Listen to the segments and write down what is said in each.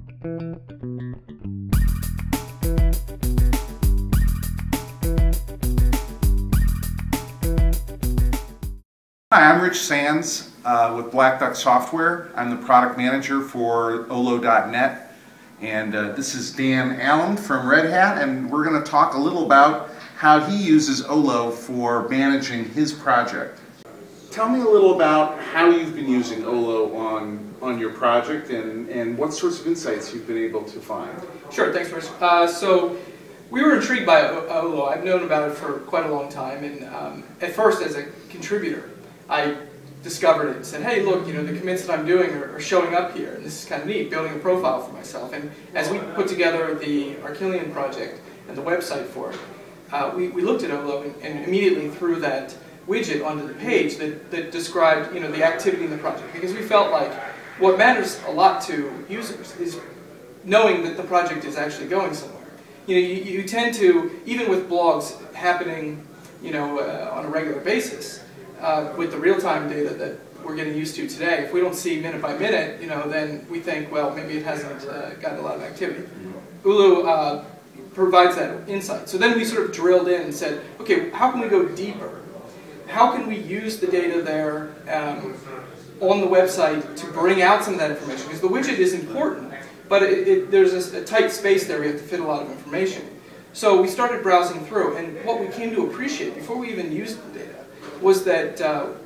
Hi, I'm Rich Sands with Black Duck Software. I'm the product manager for Ohloh.net, and this is Dan Allen from Red Hat, and we're going to talk a little about how he uses Ohloh for managing his project. Tell me a little about how you've been using Ohloh on your project and what sorts of insights you've been able to find. Sure, thanks, Rich. So we were intrigued by Ohloh. I've known about it for quite a long time, and at first as a contributor, I discovered it and said, hey, look, the commits that I'm doing are showing up here, and this is kind of neat, building a profile for myself. And as we put together the Arquillian Project and the website for it, we looked at Ohloh and immediately threw that widget onto the page that described the activity in the project, because we felt like what matters a lot to users is knowing that the project is actually going somewhere. You tend to, even with blogs happening on a regular basis, with the real-time data that we're getting used to today, if we don't see minute by minute, then we think, well, maybe it hasn't gotten a lot of activity. Ohloh provides that insight. So then we sort of drilled in and said, okay, how can we go deeper? How can we use the data there on the website to bring out some of that information? Because the widget is important, but there's a tight space there. We have to fit a lot of information. So we started browsing through, and what we came to appreciate before we even used the data was that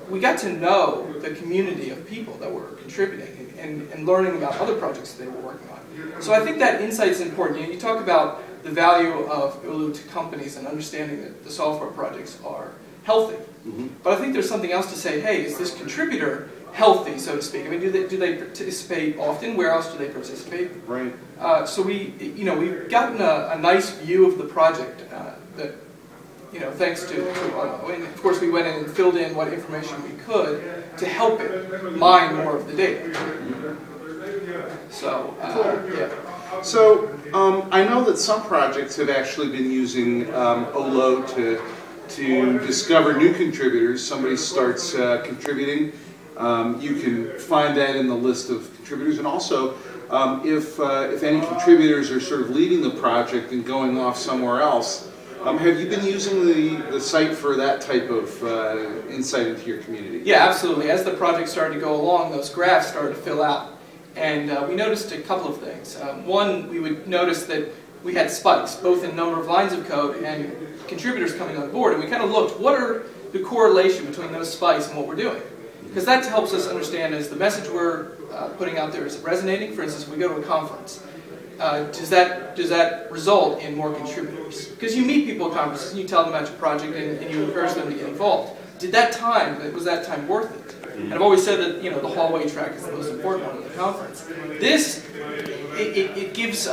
we got to know the community of people that were contributing and learning about other projects that they were working on. So I think that insight is important. You talk about the value of Ohloh to companies and understanding that the software projects are healthy. But I think there's something else to say, hey, is this contributor healthy, so to speak? I mean, do they participate often? Where else do they participate? Right. So we've gotten a nice view of the project that, thanks to Ohloh. And of course we went in and filled in what information we could to help it mine more of the data. So, yeah. So I know that some projects have actually been using Ohloh to discover new contributors. Somebody starts contributing. You can find that in the list of contributors, and also if any contributors are sort of leaving the project and going off somewhere else. Have you been using the site for that type of insight into your community? Yeah, absolutely. As the project started to go along, those graphs started to fill out. And we noticed a couple of things. One, we would notice that we had spikes, both in number of lines of code and contributors coming on board. And we kind of looked, what are the correlation between those spikes and what we're doing? Because that helps us understand, as the message we're putting out there is resonating. For instance, we go to a conference. Does that result in more contributors? Because you meet people at conferences and you tell them about your project and you encourage them to get involved. Was that time worth it? And I've always said that the hallway track is the most important one in the conference. This, it gives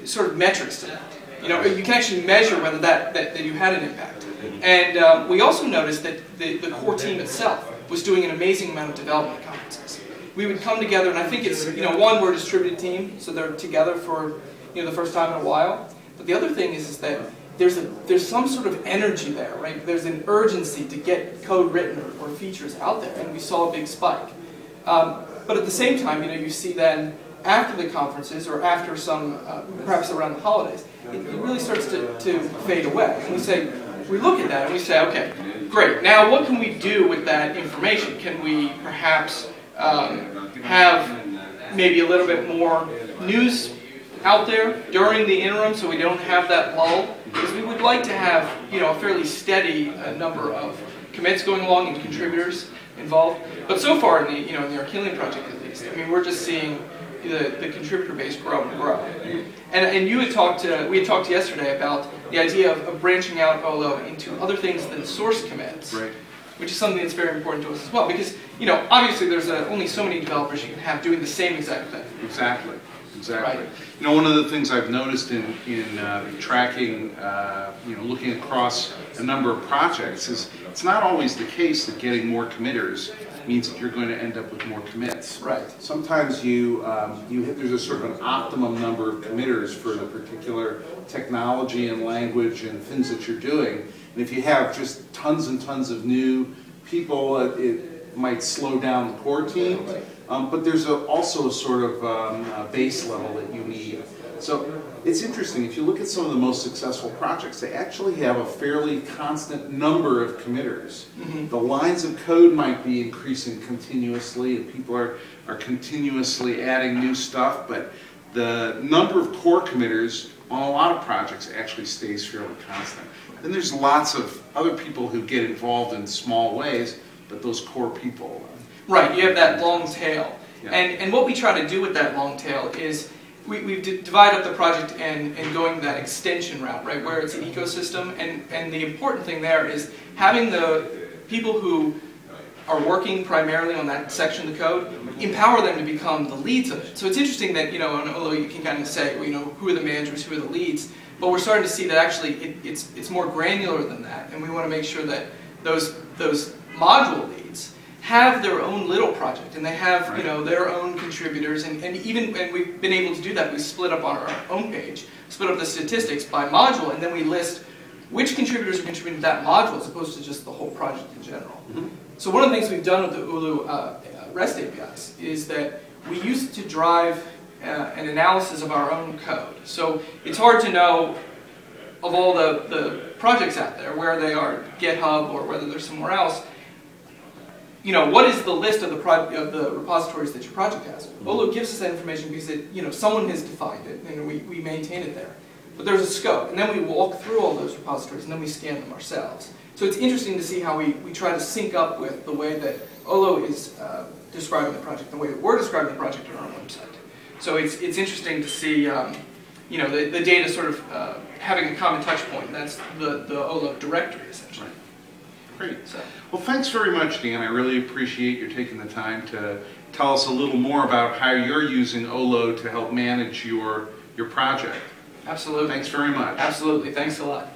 sort of metrics to that. You can actually measure whether that you had an impact. And we also noticed that the core team itself was doing an amazing amount of development at conferences. We would come together, and I think it's, one, we're a distributed team, so they're together for, the first time in a while. But the other thing is that there's some sort of energy there, right? There's an urgency to get code written or features out there, and we saw a big spike. But at the same time, you see then, after the conferences, or after some, perhaps around the holidays, it really starts to fade away. And we look at that and we say, okay, great, now what can we do with that information? Can we perhaps have maybe a little bit more news out there during the interim, so we don't have that lull? Because we would like to have a fairly steady number of commits going along and contributors involved. But so far in the Arquillian Project, at least, we're just seeing the contributor base grow and grow. And we had talked yesterday about the idea of branching out Ohloh into other things than source commits. Right. Which is something that's very important to us as well, because obviously there's only so many developers you can have doing the same exact thing. Exactly. Right. One of the things I've noticed in tracking, looking across a number of projects is it's not always the case that getting more committers means that you're going to end up with more commits. Right. Sometimes there's a sort of an optimum number of committers for the particular technology and language and things that you're doing. And if you have just tons and tons of new people, it might slow down the core team. but there's also a sort of base level that you need. So it's interesting, if you look at some of the most successful projects, they actually have a fairly constant number of committers. Mm-hmm. The lines of code might be increasing continuously, and people are continuously adding new stuff, but the number of core committers on a lot of projects actually stays fairly constant. Then there's lots of other people who get involved in small ways, but those core people. Right, you have that long tail. Yeah. And what we try to do with that long tail is we've divided up the project and going that extension route, right, where it's an ecosystem. And the important thing there is having the people who are working primarily on that section of the code, empower them to become the leads of it. So it's interesting that, you know, on Ohloh you can kind of say, well, you know, who are the managers, who are the leads, but we're starting to see that actually it's more granular than that, and we want to make sure that those module leads have their own little project, and they have, you know, their own contributors, and we've been able to do that. We split up on our own page, split up the statistics by module, and then we list which contributors are contributing to that module as opposed to just the whole project in general. Mm-hmm. So one of the things we've done with the Ohloh REST APIs is that we use it to drive an analysis of our own code. So it's hard to know of all the projects out there, where they are, GitHub or whether they're somewhere else. You know, what is the list of the repositories that your project has? Ohloh gives us that information because it, you know, someone has defined it, and we maintain it there. But there's a scope, and then we walk through all those repositories, and then we scan them ourselves. So it's interesting to see how we try to sync up with the way that Ohloh is describing the project, the way that we're describing the project on our website. So it's interesting to see, you know, the data sort of having a common touch point. That's the Ohloh directory, essentially. Right. Great. So, well, thanks very much, Dan. I really appreciate you taking the time to tell us a little more about how you're using Ohloh to help manage your project. Absolutely. Thanks very much. Absolutely. Thanks a lot.